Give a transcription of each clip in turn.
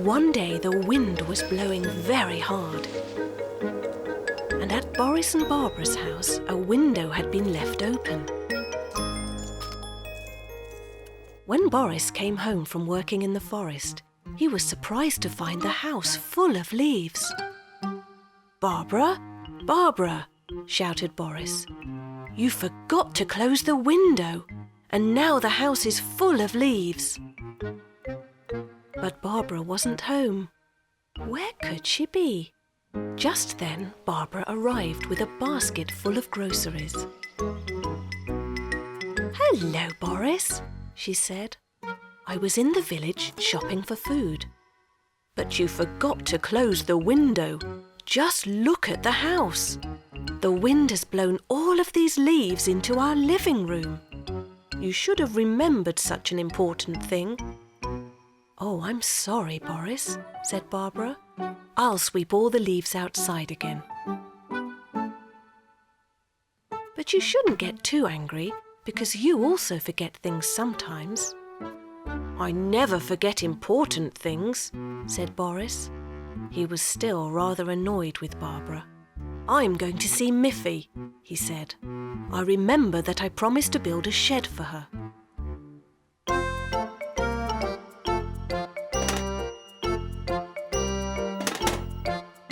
One day the wind was blowing very hard, and at Boris and Barbara's house a window had been left open. When Boris came home from working in the forest, he was surprised to find the house full of leaves. "Barbara, Barbara," shouted Boris, "you forgot to close the window, and now the house is full of leaves." But Barbara wasn't home. Where could she be? Just then, Barbara arrived with a basket full of groceries. "Hello, Boris," she said. "I was in the village shopping for food. But you forgot to close the window. Just look at the house. The wind has blown all of these leaves into our living room. You should have remembered such an important thing." "Oh, I'm sorry, Boris," said Barbara. "I'll sweep all the leaves outside again." "But you shouldn't get too angry, because you also forget things sometimes." "I never forget important things," said Boris. He was still rather annoyed with Barbara. "I'm going to see Miffy," he said. "I remember that I promised to build a shed for her."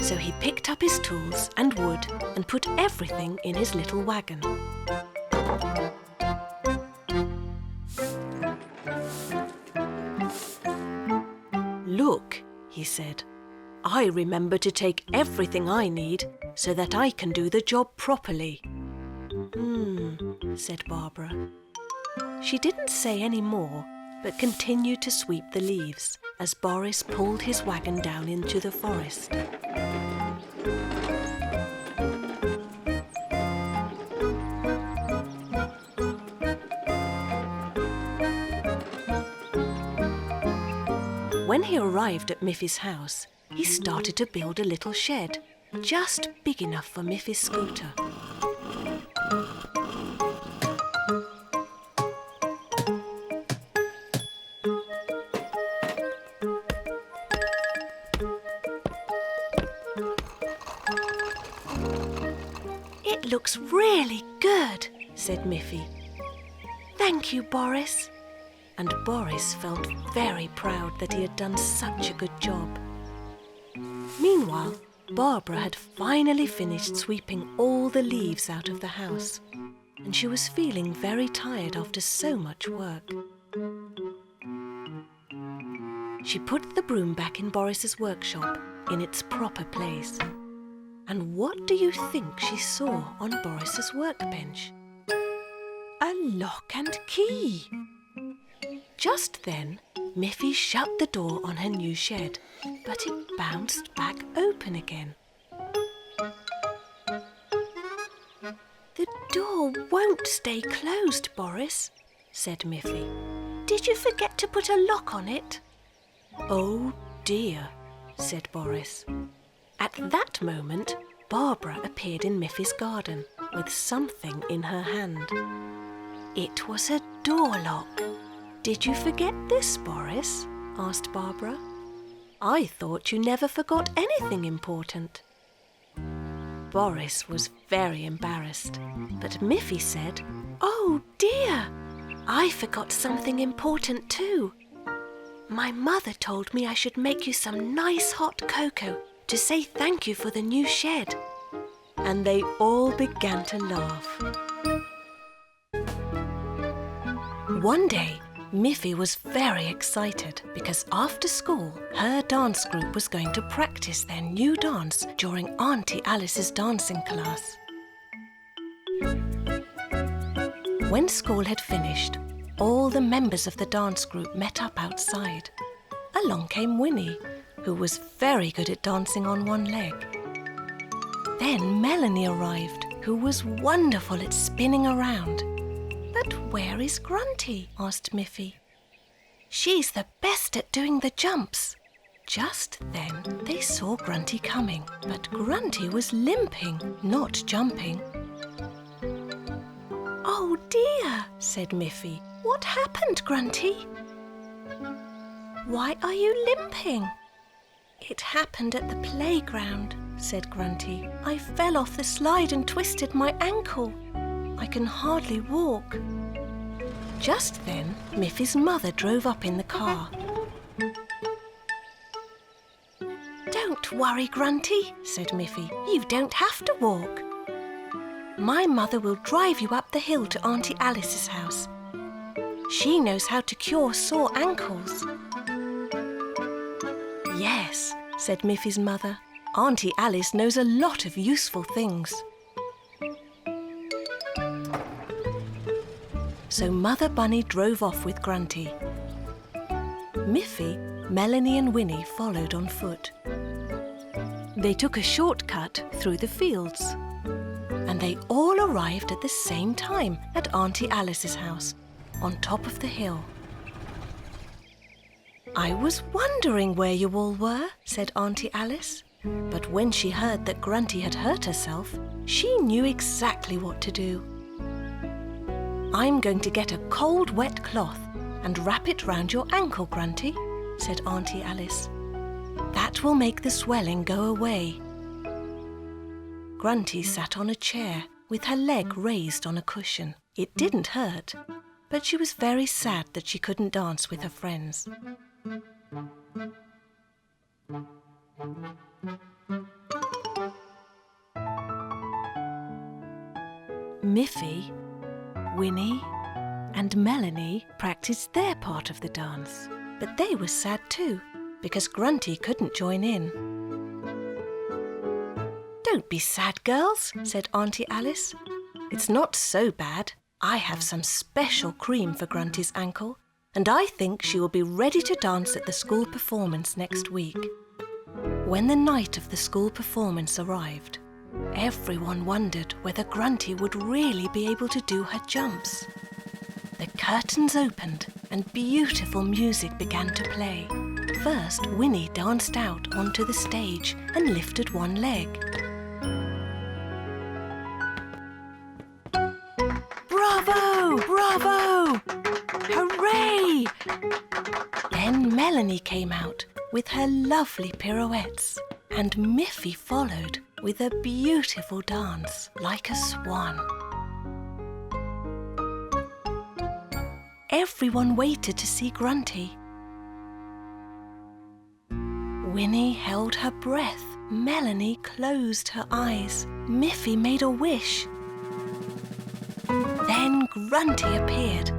So he picked up his tools and wood and put everything in his little wagon. "Look," he said, "I remember to take everything I need so that I can do the job properly." Said Barbara. She didn't say any more, but continued to sweep the leaves as Boris pulled his wagon down into the forest. When he arrived at Miffy's house, he started to build a little shed, just big enough for Miffy's scooter. "It looks really good," said Miffy. "Thank you, Boris." And Boris felt very proud that he had done such a good job. Meanwhile, Barbara had finally finished sweeping all the leaves out of the house, and she was feeling very tired after so much work. She put the broom back in Boris's workshop in its proper place. And what do you think she saw on Boris's workbench? A lock and key! Just then, Miffy shut the door on her new shed, but it bounced back open again. "The door won't stay closed, Boris," said Miffy. "Did you forget to put a lock on it?" "Oh dear," said Boris. At that moment, Barbara appeared in Miffy's garden with something in her hand. It was a door lock. "Did you forget this, Boris?" asked Barbara. "I thought you never forgot anything important." Boris was very embarrassed, but Miffy said, "Oh dear, I forgot something important too. My mother told me I should make you some nice hot cocoa to say thank you for the new shed." And they all began to laugh. One day, Miffy was very excited because after school, her dance group was going to practice their new dance during Auntie Alice's dancing class. When school had finished, all the members of the dance group met up outside. Along came Winnie, who was very good at dancing on one leg. Then Melanie arrived, who was wonderful at spinning around. "But where is Grunty?" asked Miffy. "She's the best at doing the jumps." Just then they saw Grunty coming, but Grunty was limping, not jumping. "Oh dear," said Miffy. "What happened, Grunty?" "Why are you limping?" "It happened at the playground," said Grunty. "I fell off the slide and twisted my ankle. I can hardly walk." Just then, Miffy's mother drove up in the car. "Don't worry, Grunty," said Miffy. "You don't have to walk. My mother will drive you up the hill to Auntie Alice's house. She knows how to cure sore ankles." "Yes," said Miffy's mother. "Auntie Alice knows a lot of useful things." So Mother Bunny drove off with Grunty. Miffy, Melanie and Winnie followed on foot. They took a shortcut through the fields, and they all arrived at the same time at Auntie Alice's house, on top of the hill. "I was wondering where you all were," said Auntie Alice. But when she heard that Grunty had hurt herself, she knew exactly what to do. "I'm going to get a cold, wet cloth and wrap it round your ankle, Grunty," said Auntie Alice. "That will make the swelling go away." Grunty sat on a chair with her leg raised on a cushion. It didn't hurt, but she was very sad that she couldn't dance with her friends. Miffy, Winnie, and Melanie practiced their part of the dance, but they were sad too, because Grunty couldn't join in. "Don't be sad, girls," said Auntie Alice. "It's not so bad. I have some special cream for Grunty's ankle, and I think she will be ready to dance at the school performance next week." When the night of the school performance arrived, everyone wondered whether Grunty would really be able to do her jumps. The curtains opened and beautiful music began to play. First, Winnie danced out onto the stage and lifted one leg. "Bravo! Bravo! Hooray!" Then Melanie came out with her lovely pirouettes, and Miffy followed with a beautiful dance like a swan. Everyone waited to see Grunty. Winnie held her breath. Melanie closed her eyes. Miffy made a wish. Then Grunty appeared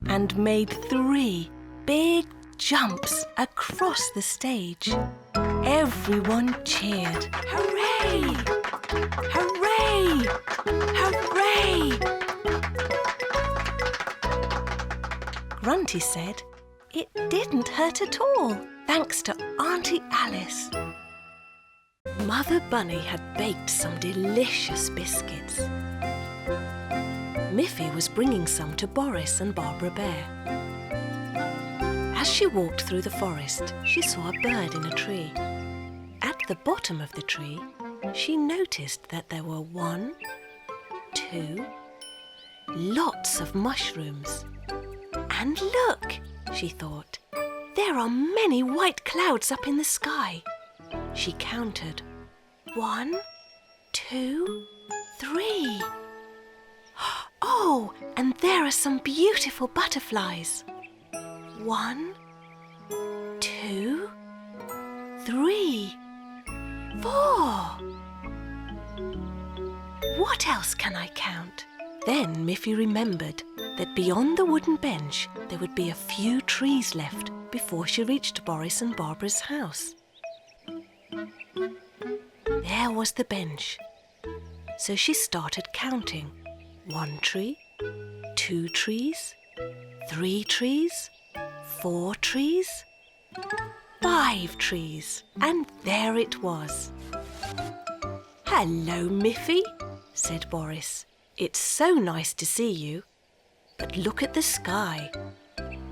and made 3 big jumps across the stage. Everyone cheered. "Hooray! Hooray! Hooray!" Grunty said it didn't hurt at all, thanks to Auntie Alice. Mother Bunny had baked some delicious biscuits. Miffy was bringing some to Boris and Barbara Bear. As she walked through the forest, she saw a bird in a tree. At the bottom of the tree, she noticed that there were 1, 2, lots of mushrooms. And look, she thought, there are many white clouds up in the sky. She counted 1, 2, 3. Oh, and there are some beautiful butterflies. 1, 2, 3, 4. What else can I count? Then Miffy remembered that beyond the wooden bench there would be a few trees left before she reached Boris and Barbara's house. There was the bench. So she started counting. 1 tree, 2 trees, 3 trees, 4 trees, 5 trees, and there it was. "Hello, Miffy," said Boris. "It's so nice to see you. But look at the sky.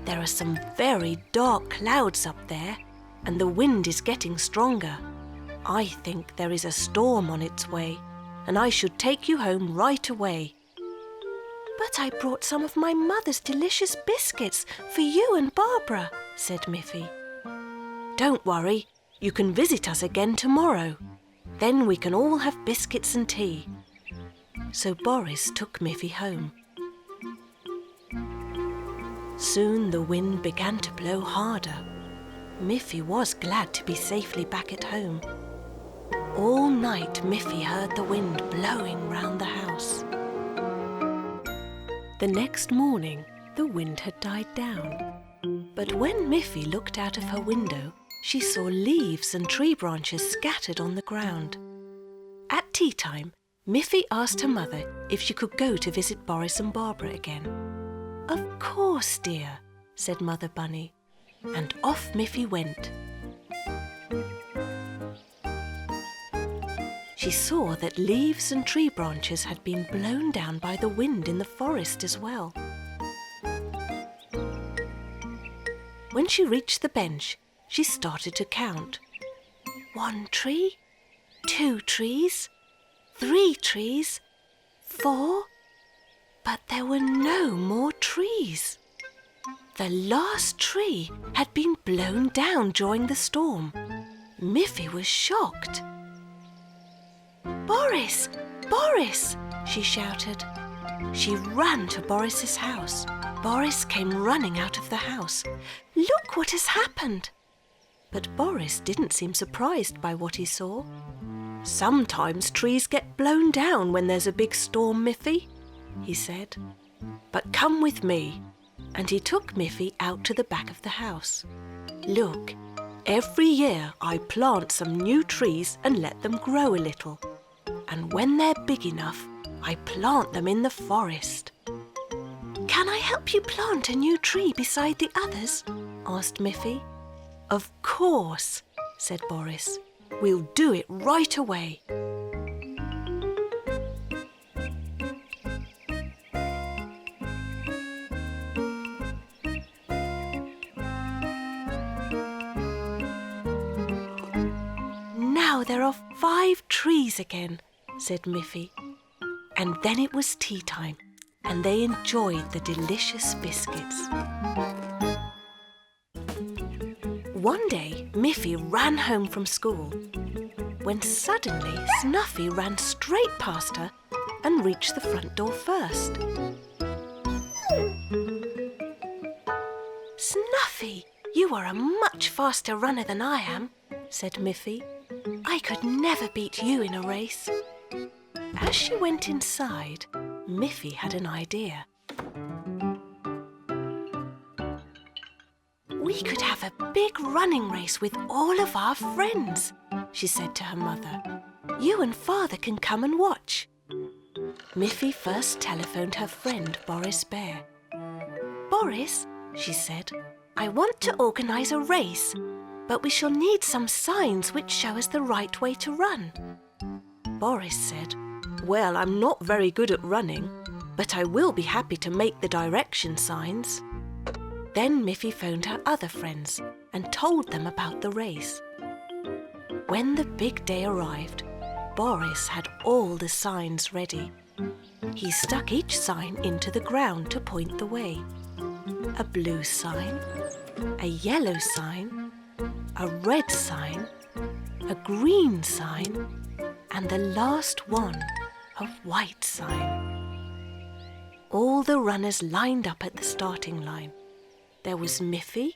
There are some very dark clouds up there, and the wind is getting stronger. I think there is a storm on its way, and I should take you home right away." "But I brought some of my mother's delicious biscuits for you and Barbara," said Miffy. Don't worry, you can visit us again tomorrow. Then we can all have biscuits and tea. So Boris took Miffy home. Soon the wind began to blow harder. Miffy was glad to be safely back at home. All night Miffy heard the wind blowing round the house. The next morning, the wind had died down. But when Miffy looked out of her window, she saw leaves and tree branches scattered on the ground. At tea time, Miffy asked her mother if she could go to visit Boris and Barbara again. "Of course, dear," said Mother Bunny, and off Miffy went. She saw that leaves and tree branches had been blown down by the wind in the forest as well. When she reached the bench, she started to count. 1 tree, 2 trees, 3 trees, 4, but there were no more trees. The last tree had been blown down during the storm. Miffy was shocked. "Boris! Boris!" she shouted. She ran to Boris's house. Boris came running out of the house. "Look what has happened!" But Boris didn't seem surprised by what he saw. "Sometimes trees get blown down when there's a big storm, Miffy," he said. "But come with me." And he took Miffy out to the back of the house. "Look, every year I plant some new trees and let them grow a little. And when they're big enough, I plant them in the forest." "Can I help you plant a new tree beside the others?" asked Miffy. "Of course," said Boris. "We'll do it right away." "Now there are 5 trees again," said Miffy. And then it was tea time, and they enjoyed the delicious biscuits. One day, Miffy ran home from school, when suddenly Snuffy ran straight past her and reached the front door first. "Snuffy, you are a much faster runner than I am," said Miffy. "I could never beat you in a race." As she went inside, Miffy had an idea. "We could have a big running race with all of our friends," she said to her mother. "You and Father can come and watch." Miffy first telephoned her friend Boris Bear. "Boris," she said, "I want to organise a race, but we shall need some signs which show us the right way to run." Boris said, "Well, I'm not very good at running, but I will be happy to make the direction signs." Then Miffy phoned her other friends and told them about the race. When the big day arrived, Boris had all the signs ready. He stuck each sign into the ground to point the way. A blue sign, a yellow sign, a red sign, a green sign, and the last one, a white sign. All the runners lined up at the starting line. There was Miffy,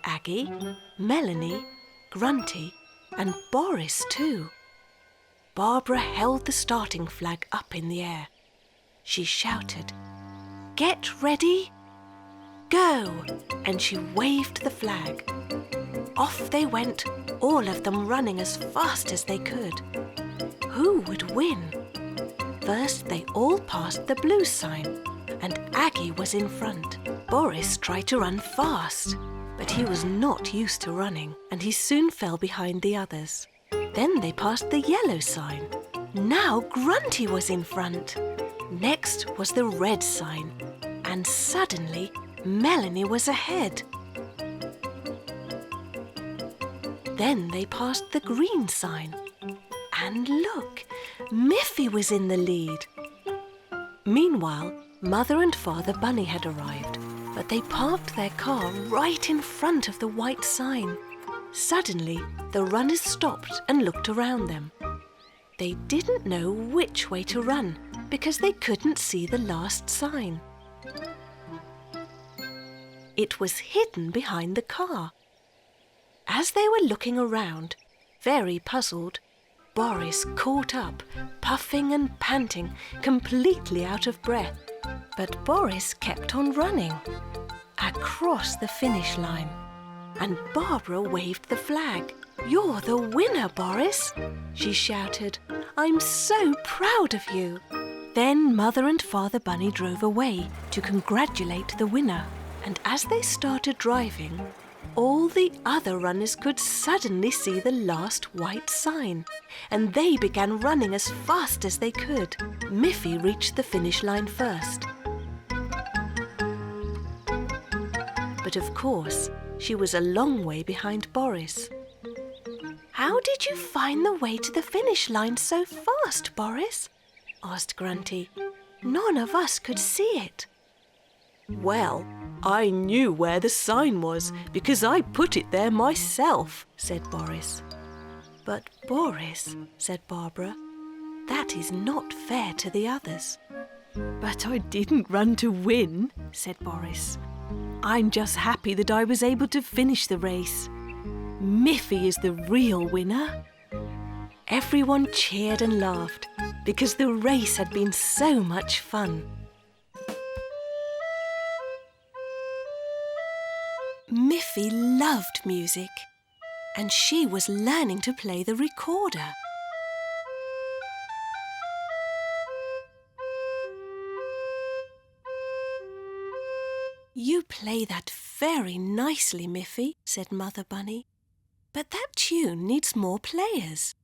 Aggie, Melanie, Grunty, and Boris too. Barbara held the starting flag up in the air. She shouted, "Get ready, go!" and she waved the flag. Off they went, all of them running as fast as they could. Who would win? First, they all passed the blue sign, and Aggie was in front. Boris tried to run fast, but he was not used to running, and he soon fell behind the others. Then they passed the yellow sign. Now Grunty was in front. Next was the red sign, and suddenly Melanie was ahead. Then they passed the green sign. And look, Miffy was in the lead. Meanwhile, Mother and Father Bunny had arrived, but they parked their car right in front of the white sign. Suddenly, the runners stopped and looked around them. They didn't know which way to run because they couldn't see the last sign. It was hidden behind the car. As they were looking around, very puzzled, Boris caught up, puffing and panting, completely out of breath. But Boris kept on running across the finish line, and Barbara waved the flag. "You're the winner, Boris," she shouted. "I'm so proud of you." Then Mother and Father Bunny drove away to congratulate the winner. And as they started driving, all the other runners could suddenly see the last white sign, and they began running as fast as they could. Miffy reached the finish line first. But of course, she was a long way behind Boris. "How did you find the way to the finish line so fast, Boris?" asked Grunty. "None of us could see it." "Well, I knew where the sign was because I put it there myself," said Boris. "But Boris," said Barbara, "that is not fair to the others." "But I didn't run to win," said Boris. "I'm just happy that I was able to finish the race. Miffy is the real winner." Everyone cheered and laughed because the race had been so much fun. Miffy loved music, and she was learning to play the recorder. "You play that very nicely, Miffy," said Mother Bunny. "But that tune needs more players."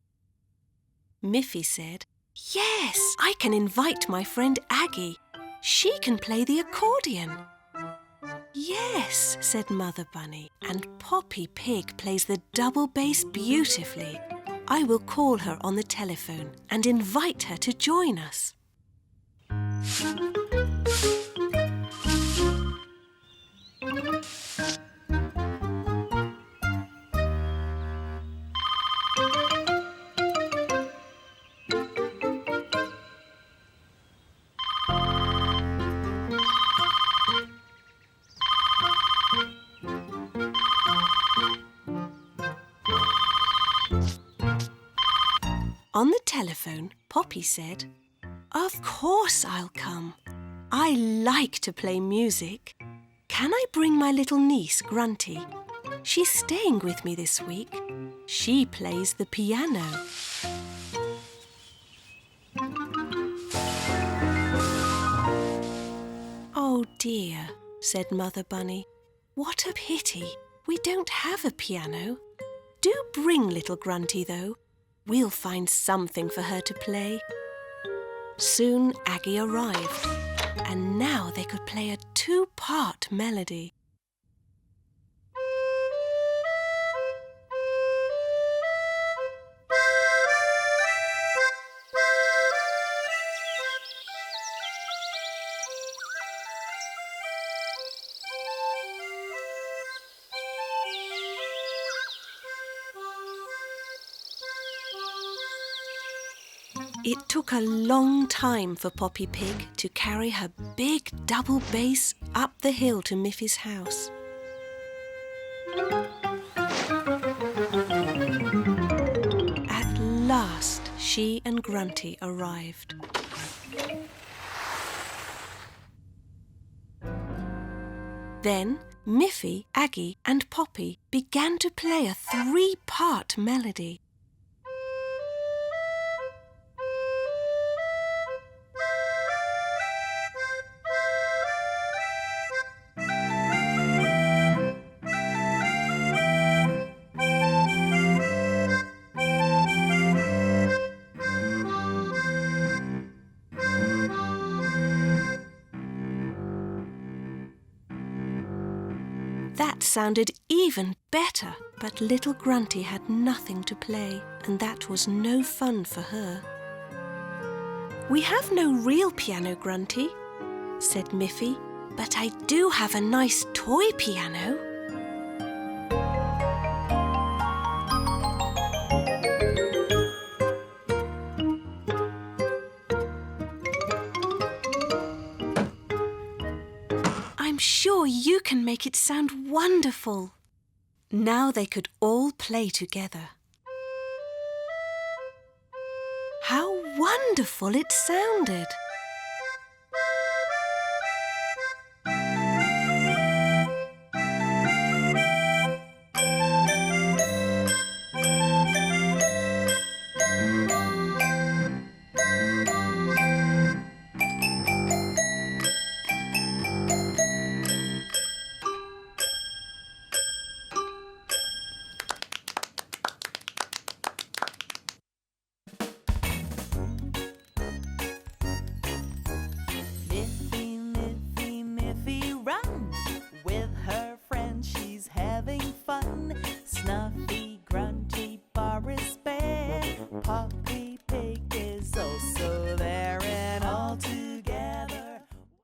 Miffy said, "Yes, I can invite my friend Aggie. She can play the accordion." "Yes," said Mother Bunny, "and Poppy Pig plays the double bass beautifully. I will call her on the telephone and invite her to join us." On the telephone, Poppy said, "Of course I'll come. I like to play music. Can I bring my little niece, Grunty? She's staying with me this week. She plays the piano." "Oh dear," said Mother Bunny. "What a pity. We don't have a piano. Do bring little Grunty, though. We'll find something for her to play." Soon Aggie arrived, and now they could play a two-part melody. It took a long time for Poppy Pig to carry her big double bass up the hill to Miffy's house. At last, she and Grunty arrived. Then Miffy, Aggie and Poppy began to play a three-part melody. That sounded even better, but little Grunty had nothing to play, and that was no fun for her. "We have no real piano, Grunty," said Miffy, "but I do have a nice toy piano." you can make it sound wonderful. Now they could all play together. How wonderful it sounded! Snuffy, grunty, Boris Bear, Pop